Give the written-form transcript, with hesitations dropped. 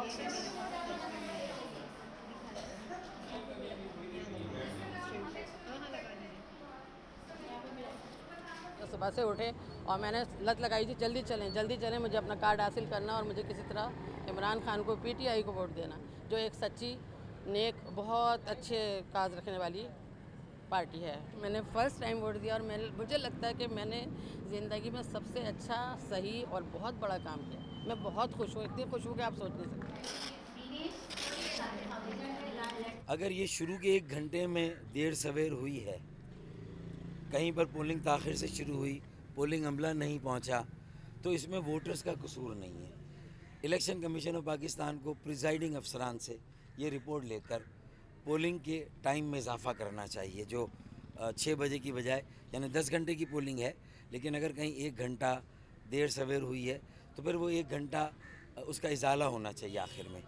तो सुबह से उठे और मैंने लत लगाई थी जल्दी चलें, मुझे अपना कार्ड हासिल करना और मुझे किसी तरह इमरान खान को पीटीआई को वोट देना, जो एक सच्ची नेक बहुत अच्छे काज रखने वाली पार्टी है। मैंने फर्स्ट टाइम वोट दिया और मुझे लगता है कि मैंने ज़िंदगी में सबसे अच्छा, सही और बहुत बड़ा काम किया। मैं बहुत खुश हूँ, इतनी खुश हूँ कि आप सोच नहीं सकते। अगर ये शुरू के 1 घंटे में देर सवेर हुई है, कहीं पर पोलिंग ताख़िर से शुरू हुई, पोलिंग अमला नहीं पहुंचा, तो इसमें वोटर्स का कसूर नहीं है। इलेक्शन कमीशन ऑफ पाकिस्तान को प्रिजाइडिंग अफसरान से ये रिपोर्ट लेकर पोलिंग के टाइम में इजाफा करना चाहिए, जो 6 बजे की बजाय, यानी 10 घंटे की पोलिंग है, लेकिन अगर कहीं 1 घंटा देर सवेर हुई है तो फिर वो 1 घंटा उसका इजाला होना चाहिए आखिर में।